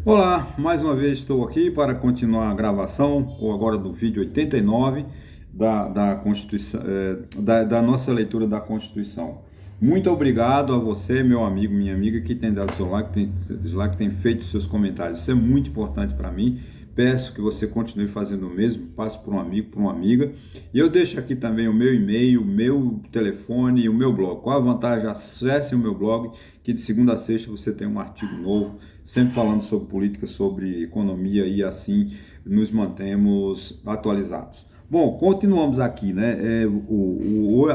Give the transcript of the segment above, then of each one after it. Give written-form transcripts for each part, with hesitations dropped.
Olá, mais uma vez estou aqui para continuar a gravação, ou agora do vídeo 89 da Constituição, da nossa leitura da Constituição. Muito obrigado a você, meu amigo, minha amiga, que tem dado seu like, que tem feito seus comentários. Isso é muito importante para mim. Peço que você continue fazendo o mesmo, passe para um amigo, para uma amiga. E eu deixo aqui também o meu e-mail, o meu telefone e o meu blog. Qual a vantagem? Acesse o meu blog, que de segunda a sexta você tem um artigo novo, sempre falando sobre política, sobre economia e assim nos mantemos atualizados. Bom, continuamos aqui, né?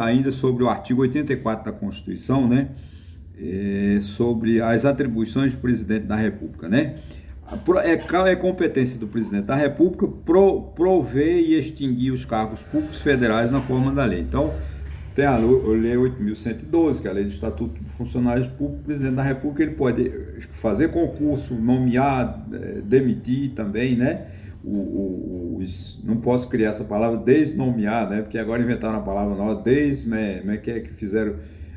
Ainda sobre o artigo 84 da Constituição, né? Sobre as atribuições do presidente da República, né? É competência do presidente da República prover e extinguir os cargos públicos federais na forma da lei. Então, tem a Lei 8.112, que é a Lei do Estatuto dos Funcionários Públicos. O presidente da República ele pode fazer concurso, nomear, demitir também, né? Não posso criar essa palavra desnomear, né? Porque agora inventaram a palavra nova, que fizeram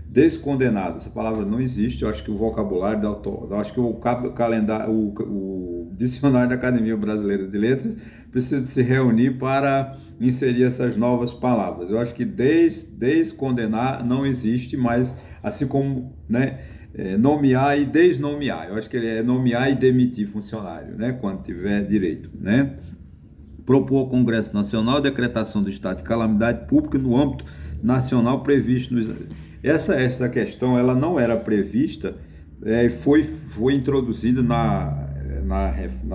descondenado. Essa palavra não existe. Eu acho que o vocabulário eu acho que o calendário, o dicionário da Academia Brasileira de Letras precisa de se reunir para inserir essas novas palavras. Eu acho que descondenar não existe, mas assim como, né, nomear e desnomear. Eu acho que ele é nomear e demitir funcionário, né, quando tiver direito, né? Propor ao Congresso Nacional a decretação do estado de calamidade pública no âmbito nacional previsto nos... Essa questão ela não era prevista, foi introduzida na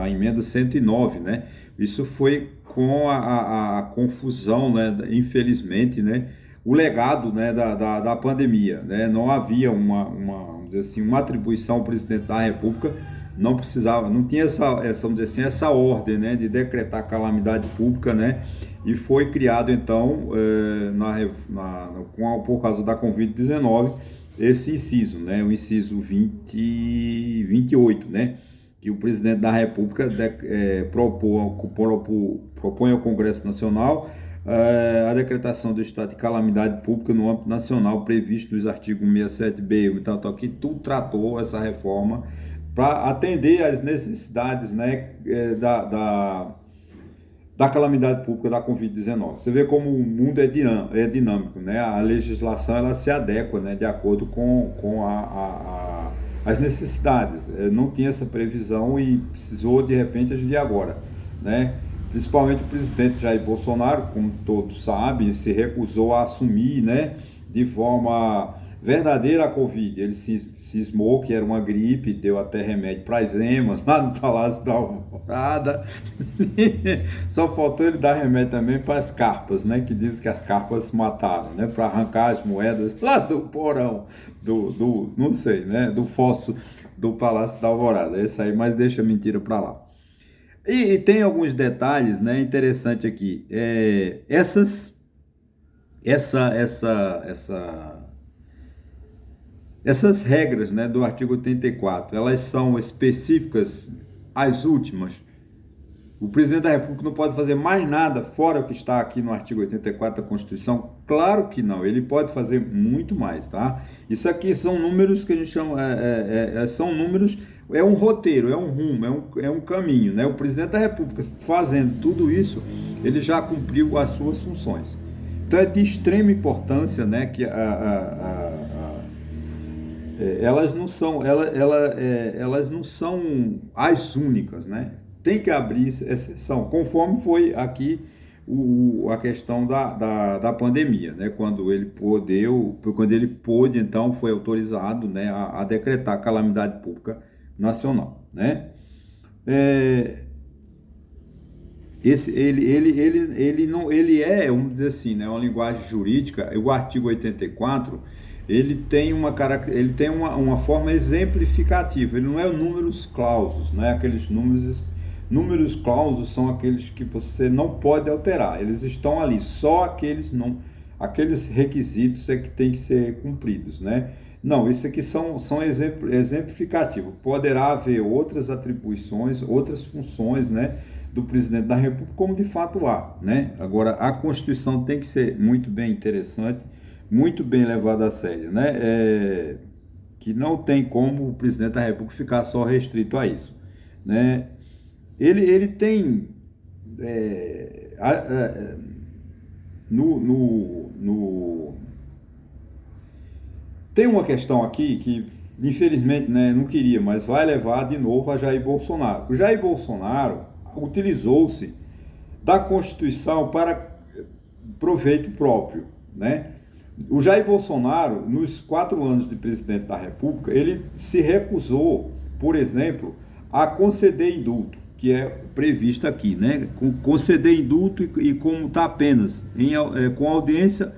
emenda 109, né? Isso foi com a confusão, né? Infelizmente, né? O legado, né? da pandemia, né? Não havia vamos dizer assim, uma atribuição ao presidente da República, não precisava, não tinha vamos dizer assim, essa ordem, né? De decretar calamidade pública, né? E foi criado então, por causa da Covid-19, esse inciso, né? O inciso 28, né? Que o presidente da República propõe ao Congresso Nacional a decretação do estado de calamidade pública no âmbito nacional previsto nos artigos 67b e tal, que tudo tratou essa reforma para atender às necessidades, né, da calamidade pública da Covid-19. Você vê como o mundo é dinâmico, né? A legislação ela se adequa, né, de acordo com as necessidades. Não tinha essa previsão e precisou, de repente, agir agora, né? Principalmente o presidente Jair Bolsonaro, como todos sabem, se recusou a assumir, né, de forma verdadeira a Covid. Ele cismou que era uma gripe, deu até remédio para as emas lá no Palácio da Alvorada. Só faltou ele dar remédio também para as carpas, né? Que dizem que as carpas mataram, né? Para arrancar as moedas lá do porão, não sei, né? Do fosso do Palácio da Alvorada. Esse aí, mas deixa a mentira para lá. E tem alguns detalhes, né? Interessante aqui. Essas regras, né, do artigo 84, elas são específicas às últimas. O presidente da República não pode fazer mais nada fora o que está aqui no artigo 84 da Constituição? Claro que não, ele pode fazer muito mais, tá? Isso aqui são números que a gente chama, são números, é um roteiro, é um rumo, é um caminho, né? O presidente da República fazendo tudo isso, ele já cumpriu as suas funções. Então é de extrema importância, né, que elas não são, elas não são as únicas, né? Tem que abrir exceção, conforme foi aqui a questão da pandemia, né? Quando ele pôde, então foi autorizado, né, a decretar calamidade pública nacional, né? Vamos dizer assim, né, uma linguagem jurídica. O artigo 84 ele tem uma forma exemplificativa, ele não é números clausos, né? Números clausos são aqueles que você não pode alterar, eles estão ali, só aqueles requisitos é que tem que ser cumpridos, né? Não, isso aqui são exemplificativos. Poderá haver outras atribuições, outras funções, né, do presidente da República, como de fato há, né? Agora, a Constituição tem que ser muito bem interessante, muito bem levada a sério, né? Que não tem como o presidente da República ficar só restrito a isso. né? Ele tem é, a- a- no, no, no- tem uma questão aqui que, infelizmente, né, não queria, mas vai levar de novo a Jair Bolsonaro. O Jair Bolsonaro utilizou-se da Constituição para proveito próprio, né? O Jair Bolsonaro, nos 4 anos de presidente da República, ele se recusou, por exemplo, a conceder indulto, que é previsto aqui, né? Conceder indulto e comutar penas com audiência,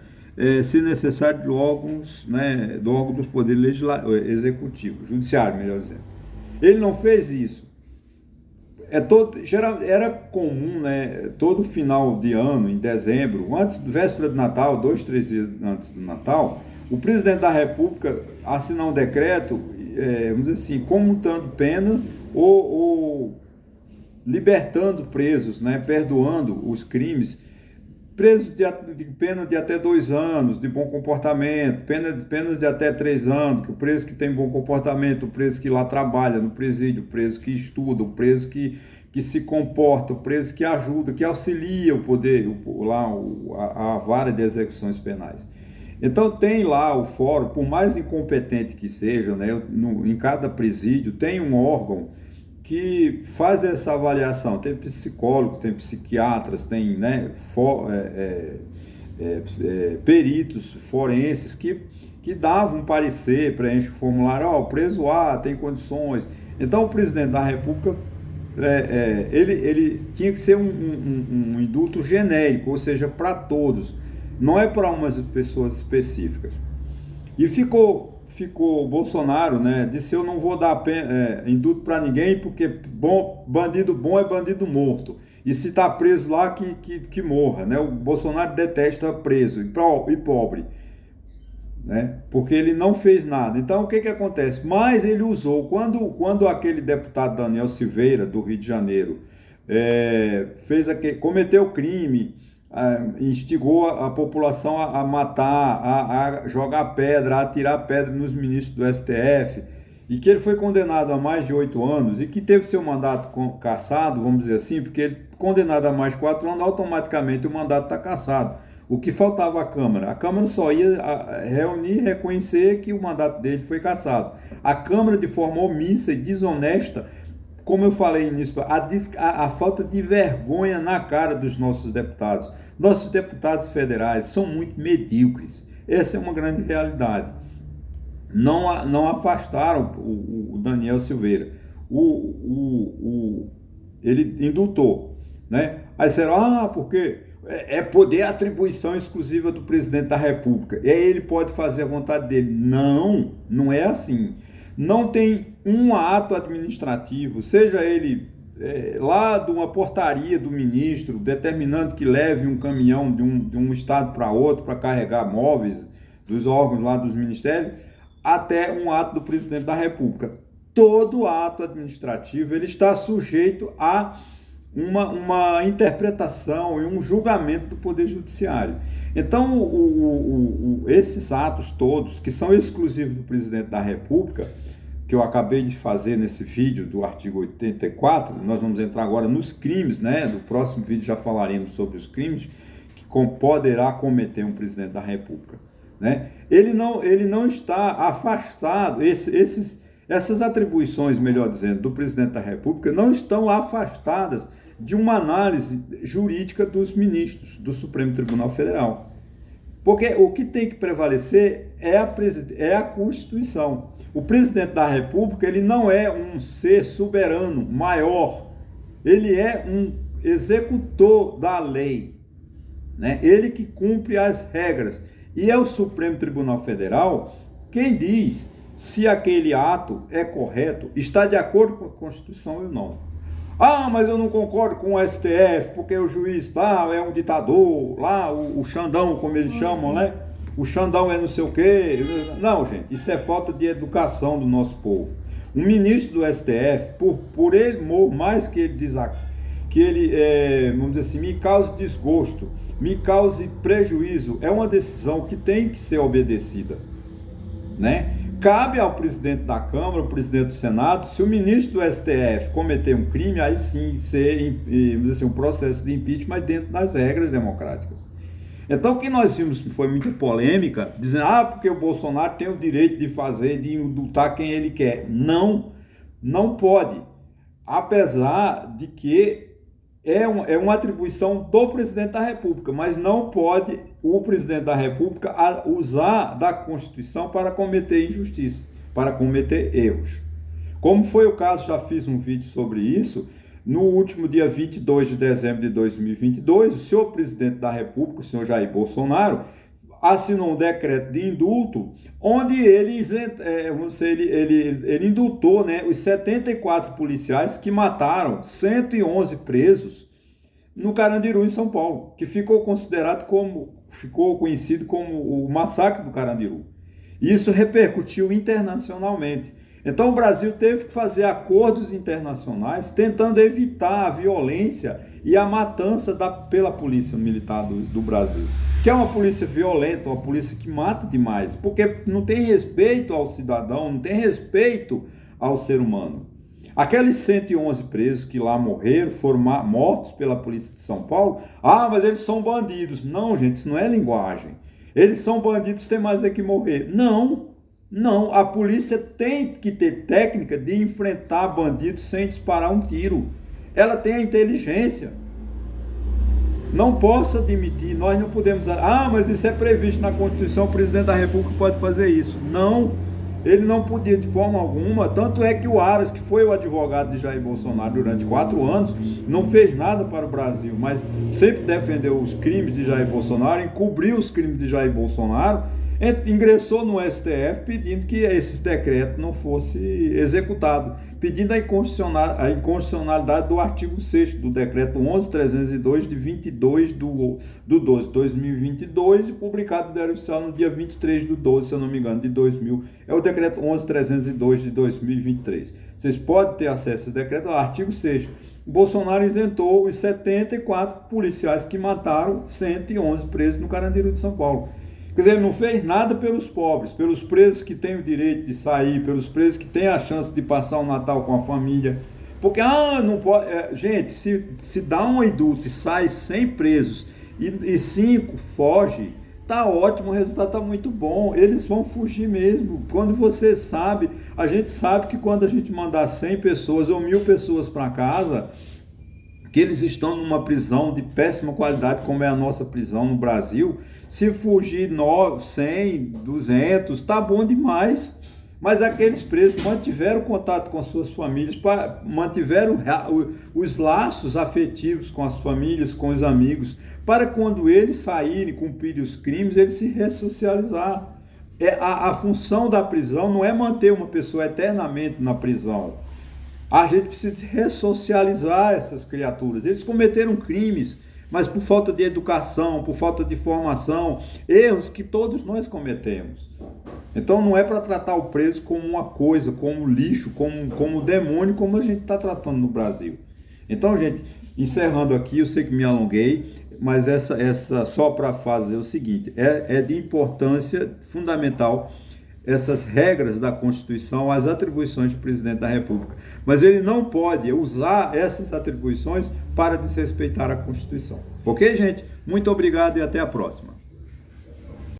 se necessário, de órgãos, né, do órgão do Poder Executivo, Judiciário, melhor dizendo. Ele não fez isso. Era comum, né, todo final de ano, em dezembro, véspera de Natal, 2, 3 dias antes do Natal, o presidente da República assinar um decreto, vamos dizer assim, comutando pena ou libertando presos, né, perdoando os crimes, presos de pena de até 2 anos, de bom comportamento, penas de até 3 anos, que o preso que tem bom comportamento, o preso que lá trabalha no presídio, o preso que estuda, o preso que se comporta, o preso que ajuda, que auxilia o poder, a vara de execuções penais. Então tem lá o fórum, por mais incompetente que seja, né, em cada presídio tem um órgão que faz essa avaliação. Tem psicólogos, tem psiquiatras, tem, né, peritos forenses que davam um parecer, preenche o formulário, o preso A tem condições. Então o presidente da República, ele tinha que ser um indulto genérico, ou seja, para todos, não é para umas pessoas específicas. E ficou o Bolsonaro, né, disse: eu não vou dar indulto para ninguém, porque bandido bom é bandido morto. E se está preso lá, que morra, né? O Bolsonaro detesta preso e pobre, né? Porque ele não fez nada. Então, o que acontece? Mas ele usou, quando aquele deputado Daniel Silveira, do Rio de Janeiro, cometeu crime, instigou a população a matar, a jogar pedra, a atirar pedra nos ministros do STF, e que ele foi condenado a mais de 8 anos e que teve seu mandato cassado, vamos dizer assim, porque ele condenado a mais de 4 anos, automaticamente o mandato está cassado. O que faltava à Câmara? A Câmara só ia reunir e reconhecer que o mandato dele foi cassado. A Câmara, de forma omissa e desonesta, como eu falei nisso, a falta de vergonha na cara dos nossos deputados. Nossos deputados federais são muito medíocres. Essa é uma grande realidade. Não afastaram o Daniel Silveira. Ele indultou, né? Aí disseram, porque é poder atribuição exclusiva do presidente da República. E aí ele pode fazer a vontade dele. Não é assim. Não tem um ato administrativo, seja ele lá de uma portaria do ministro, determinando que leve um caminhão de um estado para outro para carregar móveis dos órgãos lá dos ministérios, até um ato do presidente da República. Todo ato administrativo ele está sujeito a uma interpretação e um julgamento do Poder Judiciário. Então, esses atos todos, que são exclusivos do presidente da República, que eu acabei de fazer nesse vídeo do artigo 84, nós vamos entrar agora nos crimes, né? No próximo vídeo já falaremos sobre os crimes que poderá cometer um presidente da República, né? Ele não está afastado, essas atribuições, melhor dizendo, do presidente da República não estão afastadas de uma análise jurídica dos ministros do Supremo Tribunal Federal. Porque o que tem que prevalecer é a Constituição. O presidente da República, ele não é um ser soberano maior, ele é um executor da lei, né? Ele que cumpre as regras. E é o Supremo Tribunal Federal quem diz se aquele ato é correto, está de acordo com a Constituição ou não. Mas eu não concordo com o STF, porque o juiz lá é um ditador, lá o Xandão, como eles chamam, né? O Xandão é não sei o quê. Não, gente, isso é falta de educação do nosso povo. Um ministro do STF, por ele, mais que ele vamos dizer assim, me cause desgosto, me cause prejuízo, é uma decisão que tem que ser obedecida, né? Cabe ao presidente da Câmara, ao presidente do Senado, se o ministro do STF cometer um crime, aí sim ser assim, um processo de impeachment dentro das regras democráticas. Então, o que nós vimos foi muita polêmica, dizendo, porque o Bolsonaro tem o direito de fazer, de indultar quem ele quer. Não, não pode. Apesar de que é uma atribuição do presidente da República, mas não pode o presidente da República usar da Constituição para cometer injustiça, para cometer erros. Como foi o caso, já fiz um vídeo sobre isso, no último dia 22 de dezembro de 2022, o senhor presidente da República, o senhor Jair Bolsonaro, assinou um decreto de indulto, onde ele indultou, né, os 74 policiais que mataram 111 presos no Carandiru, em São Paulo, que ficou conhecido como o massacre do Carandiru. Isso repercutiu internacionalmente. Então o Brasil teve que fazer acordos internacionais tentando evitar a violência e a matança pela polícia militar do Brasil, que é uma polícia violenta, uma polícia que mata demais, porque não tem respeito ao cidadão, não tem respeito ao ser humano. Aqueles 111 presos que lá morreram, foram mortos pela polícia de São Paulo, mas eles são bandidos. Não, gente, isso não é linguagem. Eles são bandidos, tem mais é que morrer. Não, a polícia tem que ter técnica de enfrentar bandidos sem disparar um tiro. Ela tem a inteligência. Não posso admitir, nós não podemos... mas isso é previsto na Constituição, o presidente da República pode fazer isso. Não, ele não podia de forma alguma, tanto é que o Aras, que foi o advogado de Jair Bolsonaro durante 4 anos, não fez nada para o Brasil, mas sempre defendeu os crimes de Jair Bolsonaro, encobriu os crimes de Jair Bolsonaro, ingressou no STF pedindo que esse decreto não fosse executado, pedindo a inconstitucionalidade do artigo 6º do decreto 11.302 de 22 de 12 de 2022 e publicado no Diário Oficial no dia 23 de 12, se eu não me engano, de 2000. É o decreto 11.302 de 2023. Vocês podem ter acesso ao decreto, ao artigo 6º. Bolsonaro isentou os 74 policiais que mataram 111 presos no Carandiru de São Paulo. Quer dizer, ele não fez nada pelos pobres, pelos presos que têm o direito de sair, pelos presos que têm a chance de passar o Natal com a família. Porque, não pode... gente, se dá um indulto e sai 100 presos e 5 fogem, tá ótimo, o resultado tá muito bom. Eles vão fugir mesmo. Quando você sabe, a gente sabe que quando a gente mandar 100 pessoas ou 1000 pessoas para casa, que eles estão numa prisão de péssima qualidade, como é a nossa prisão no Brasil, se fugir 100, 200, tá bom demais. Mas aqueles presos mantiveram contato com as suas famílias, mantiveram os laços afetivos com as famílias, com os amigos, para quando eles saírem, cumprirem os crimes, eles se ressocializar. A função da prisão não é manter uma pessoa eternamente na prisão. A gente precisa ressocializar essas criaturas. Eles cometeram crimes, mas por falta de educação, por falta de formação, erros que todos nós cometemos. Então não é para tratar o preso como uma coisa, como lixo, como demônio, como a gente está tratando no Brasil. Então, gente, encerrando aqui, eu sei que me alonguei, mas essa só para fazer o seguinte, é de importância fundamental essas regras da Constituição, as atribuições do presidente da República. Mas ele não pode usar essas atribuições para desrespeitar a Constituição. Ok, gente? Muito obrigado e até a próxima.